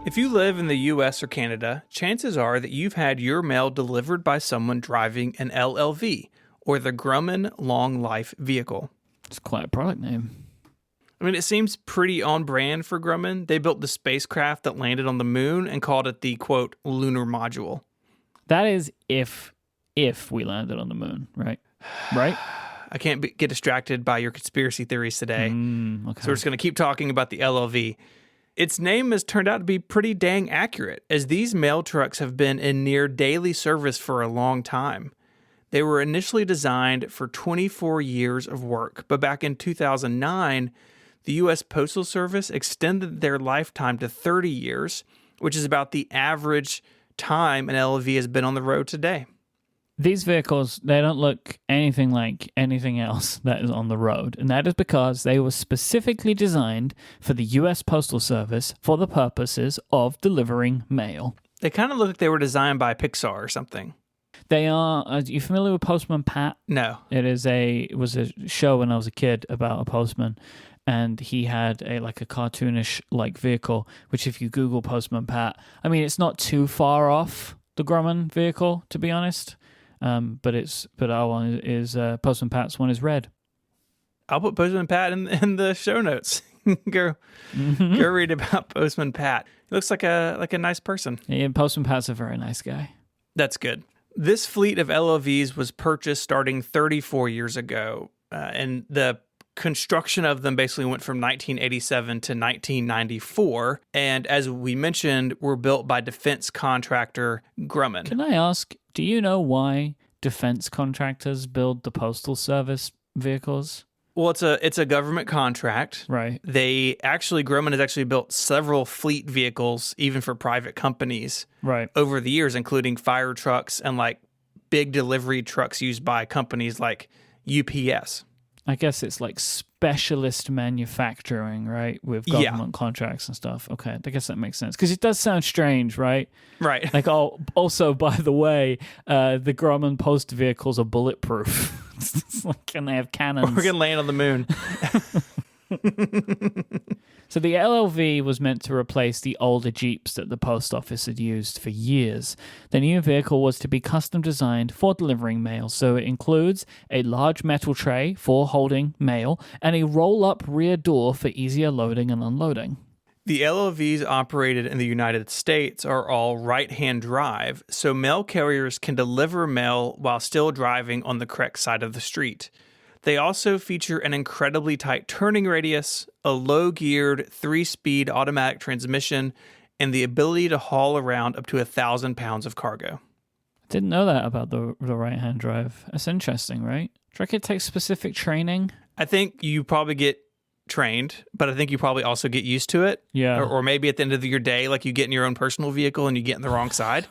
If you live in the US or Canada, chances are that you've had your mail delivered by someone driving an LLV, or the Grumman Long Life Vehicle. It's quite a product name. I mean, it seems pretty on brand for Grumman. They built the spacecraft that landed on the moon and called it the, quote, lunar module. That is if we landed on the moon, right? Right? I can't get distracted by your conspiracy theories today. Okay. So we're just going to keep talking about the LLV. Its name has turned out to be pretty dang accurate, as these mail trucks have been in near daily service for a long time. They were initially designed for 24 years of work, but back in 2009, the U.S. Postal Service extended their lifetime to 30 years, which is about the average time an LLV has been on the road today. These vehicles, they don't look anything like anything else that is on the road, and that is because they were specifically designed for the U.S. Postal Service for the purposes of delivering mail. They kind of look like they were designed by Pixar or something. They are. Are you familiar with Postman Pat? No. It was a show when I was a kid about a postman, and he had a cartoonish vehicle, which if you Google Postman Pat, I mean, it's not too far off the Grumman vehicle, to be honest. But our one is Postman Pat's one is red. I'll put Postman Pat in the show notes. Go read about Postman Pat. He looks like a nice person. Yeah, Postman Pat's a very nice guy. That's good. This fleet of LLVs was purchased starting 34 years ago, and the construction of them basically went from 1987 to 1994. And as we mentioned, were built by defense contractor Grumman. Can I ask, do you know why defense contractors build the Postal Service vehicles? Well, it's a government contract. Right. Grumman has actually built several fleet vehicles, even for private companies, right, over the years, including fire trucks and big delivery trucks used by companies like UPS. I guess it's specialist manufacturing, right, with government contracts and stuff. Okay, I guess that makes sense. Because it does sound strange, right? Right. Also, by the way, the Grumman Post vehicles are bulletproof. And they have cannons. We're going to land on the moon. So the LLV was meant to replace the older Jeeps that the post office had used for years. The new vehicle was to be custom designed for delivering mail, so it includes a large metal tray for holding mail and a roll-up rear door for easier loading and unloading. The LLVs operated in the United States are all right-hand drive, so mail carriers can deliver mail while still driving on the correct side of the street. They also feature an incredibly tight turning radius, a low-geared 3-speed automatic transmission, and the ability to haul around up to 1,000 pounds of cargo. I didn't know that about the right-hand drive. That's interesting, right? Do you reckon it takes specific training? I think you probably get trained, but I think you probably also get used to it. Yeah. Or maybe at the end of your day, you get in your own personal vehicle and you get in the wrong side.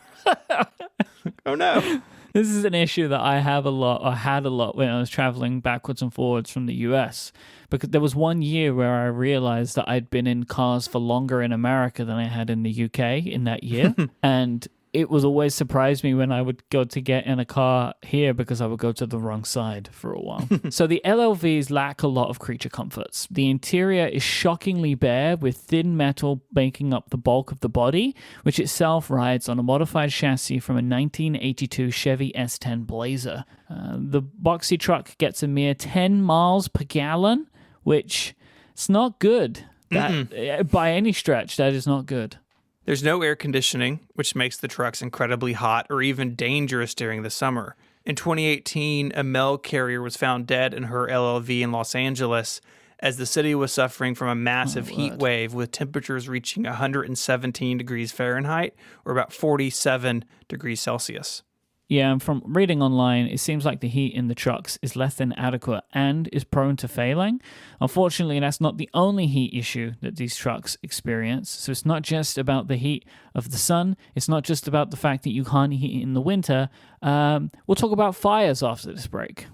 Oh, no. This is an issue that I had a lot when I was traveling backwards and forwards from the US. Because there was one year where I realized that I'd been in cars for longer in America than I had in the UK in that year. And it was always surprised me when I would go to get in a car here because I would go to the wrong side for a while. So the LLVs lack a lot of creature comforts. The interior is shockingly bare with thin metal making up the bulk of the body, which itself rides on a modified chassis from a 1982 Chevy S10 Blazer. The boxy truck gets a mere 10 miles per gallon, which is not good. By any stretch, that is not good. There's no air conditioning, which makes the trucks incredibly hot or even dangerous during the summer. In 2018, a mail carrier was found dead in her LLV in Los Angeles as the city was suffering from a massive heat wave with temperatures reaching 117 degrees Fahrenheit or about 47 degrees Celsius. Yeah, and from reading online, it seems like the heat in the trucks is less than adequate and is prone to failing. Unfortunately, that's not the only heat issue that these trucks experience. So it's not just about the heat of the sun. It's not just about the fact that you can't heat in the winter. We'll talk about fires after this break.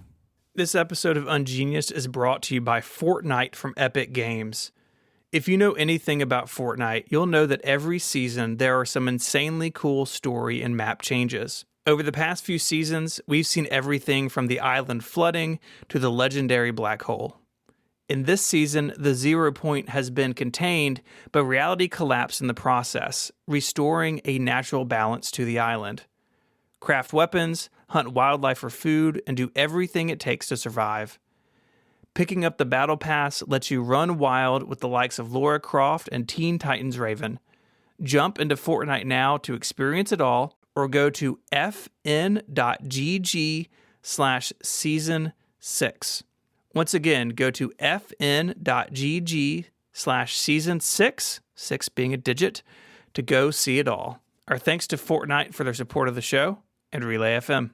This episode of Ungeniused is brought to you by Fortnite from Epic Games. If you know anything about Fortnite, you'll know that every season there are some insanely cool story and map changes. Over the past few seasons, we've seen everything from the island flooding to the legendary black hole. In this season, the 0 point has been contained, but reality collapsed in the process, restoring a natural balance to the island. Craft weapons, hunt wildlife for food, and do everything it takes to survive. Picking up the Battle Pass lets you run wild with the likes of Lara Croft and Teen Titans Raven. Jump into Fortnite now to experience it all, or go to fn.gg/season6. Once again, go to fn.gg/season6, 6 being a digit, to go see it all. Our thanks to Fortnite for their support of the show and Relay FM.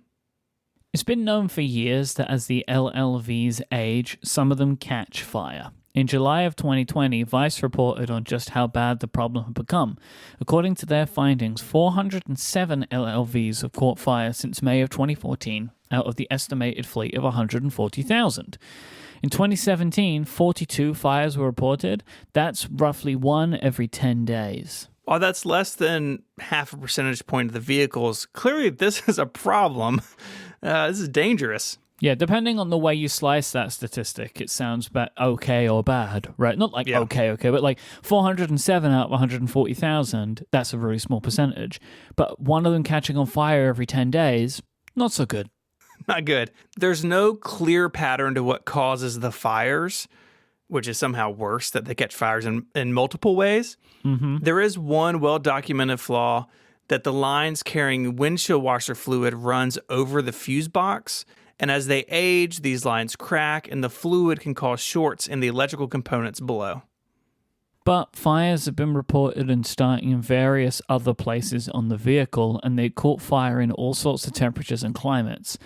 It's been known for years that as the LLVs age, some of them catch fire. In July of 2020, Vice reported on just how bad the problem had become. According to their findings, 407 LLVs have caught fire since May of 2014, out of the estimated fleet of 140,000. In 2017, 42 fires were reported. That's roughly one every 10 days. While that's less than half a percentage point of the vehicles, clearly this is a problem. This is dangerous. Yeah, depending on the way you slice that statistic, it sounds okay or bad, right? Not like okay, but like 407 out of 140,000, that's a really small percentage. But one of them catching on fire every 10 days, not so good. Not good. There's no clear pattern to what causes the fires, which is somehow worse that they catch fires in multiple ways. Mm-hmm. There is one well-documented flaw that the lines carrying windshield washer fluid runs over the fuse box. And as they age, these lines crack and the fluid can cause shorts in the electrical components below. But fires have been reported and starting in various other places on the vehicle, and they caught fire in all sorts of temperatures and climates.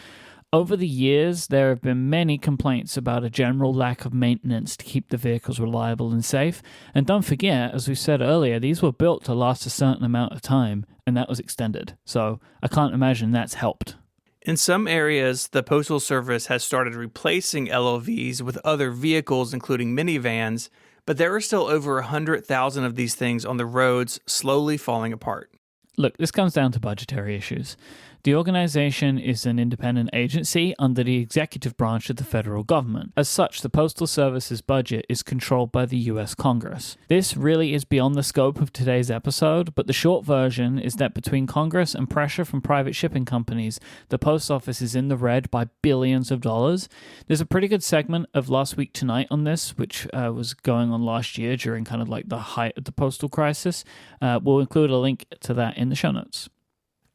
Over the years, there have been many complaints about a general lack of maintenance to keep the vehicles reliable and safe. And don't forget, as we said earlier, these were built to last a certain amount of time, and that was extended. So I can't imagine that's helped. In some areas, the Postal Service has started replacing LLVs with other vehicles, including minivans, but there are still over 100,000 of these things on the roads, slowly falling apart. Look, this comes down to budgetary issues. The organization is an independent agency under the executive branch of the federal government. As such, the Postal Service's budget is controlled by the US Congress. This really is beyond the scope of today's episode, but the short version is that between Congress and pressure from private shipping companies, the Post Office is in the red by billions of dollars. There's a pretty good segment of Last Week Tonight on this, which was going on last year during kind of like the height of the postal crisis. We'll include a link to that in the show notes.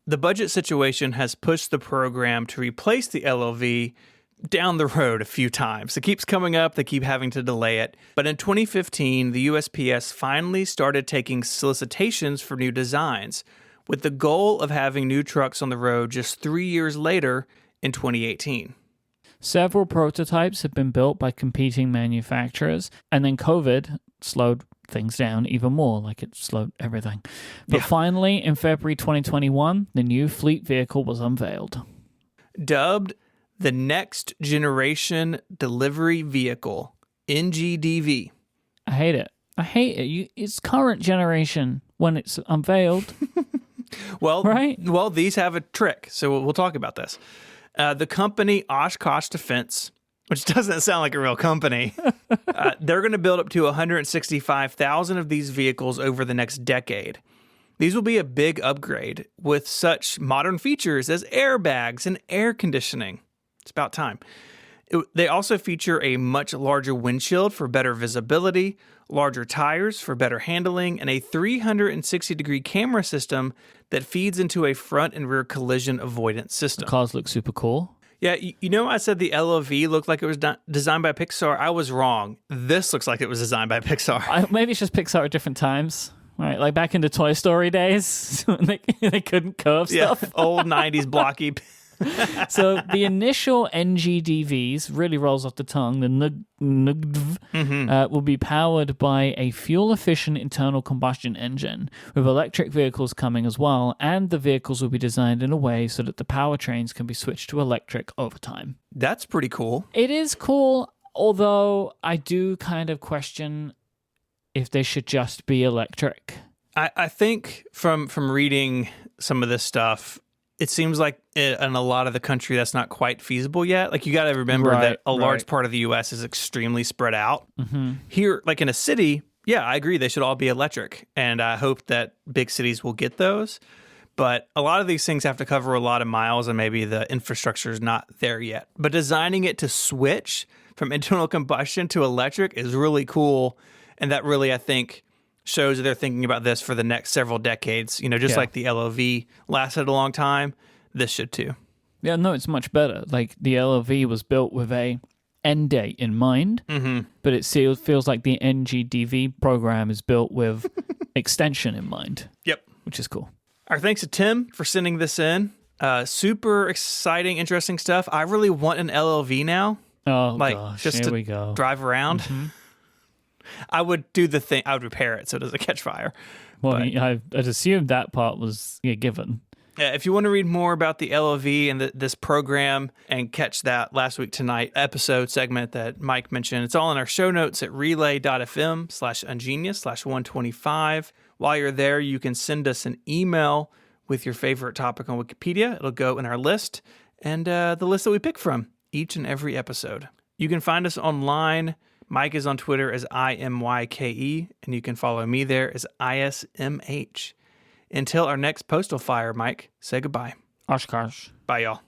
The budget situation has pushed the program to replace the LLV down the road a few times. It keeps coming up, they keep having to delay it. But in 2015, the USPS finally started taking solicitations for new designs, with the goal of having new trucks on the road just 3 years later in 2018. Several prototypes have been built by competing manufacturers, and then COVID slowed things down even more, like it slowed everything. But finally, in February 2021, the new fleet vehicle was unveiled. Dubbed the Next Generation Delivery Vehicle, NGDV. I hate it. It's current generation when it's unveiled. Well, these have a trick, so we'll talk about this. The company Oshkosh Defense, which doesn't sound like a real company, they're going to build up to 165,000 of these vehicles over the next decade. These will be a big upgrade with such modern features as airbags and air conditioning. It's about time. They also feature a much larger windshield for better visibility, larger tires for better handling, and a 360-degree camera system that feeds into a front and rear collision avoidance system. The cars look super cool. Yeah, I said the LLV looked like it was designed by Pixar. I was wrong. This looks like it was designed by Pixar. Maybe it's just Pixar at different times, right? Like back in the Toy Story days, when they couldn't curve stuff. Yeah, old 90s blocky. So the initial NGDVs, really rolls off the tongue, the NGDV, will be powered by a fuel-efficient internal combustion engine, with electric vehicles coming as well, and the vehicles will be designed in a way so that the powertrains can be switched to electric over time. That's pretty cool. It is cool, although I do kind of question if they should just be electric. I think from reading some of this stuff, it seems like in a lot of the country that's not quite feasible yet. Like you got to remember that a large part of the U.S. is extremely spread out. Here, like in a city, yeah, I agree. They should all be electric. And I hope that big cities will get those. But a lot of these things have to cover a lot of miles and maybe the infrastructure is not there yet. But designing it to switch from internal combustion to electric is really cool. And that really, I think, shows that they're thinking about this for the next several decades. You know, just like the LOV lasted a long time, this should too. Yeah, no, it's much better. Like the LOV was built with a end date in mind, but it feels like the NGDV program is built with extension in mind. Yep. Which is cool. Our thanks to Tim for sending this in. Super exciting, interesting stuff. I really want an LLV now. Oh, gosh, just here to we go. Drive around. I would do the thing. I would repair it so it doesn't catch fire. Well, I'd assumed that part was given. If you want to read more about the LLV and this program and catch that Last Week Tonight episode segment that Myke mentioned, it's all in our show notes at relay.fm/ungenius/125. While you're there, you can send us an email with your favorite topic on Wikipedia. It'll go in our list and the list that we pick from each and every episode. You can find us online. Myke is on Twitter as IMYKE, and you can follow me there as ISMH. Until our next postal fire, Myke, say goodbye. Oshkosh. Bye, y'all.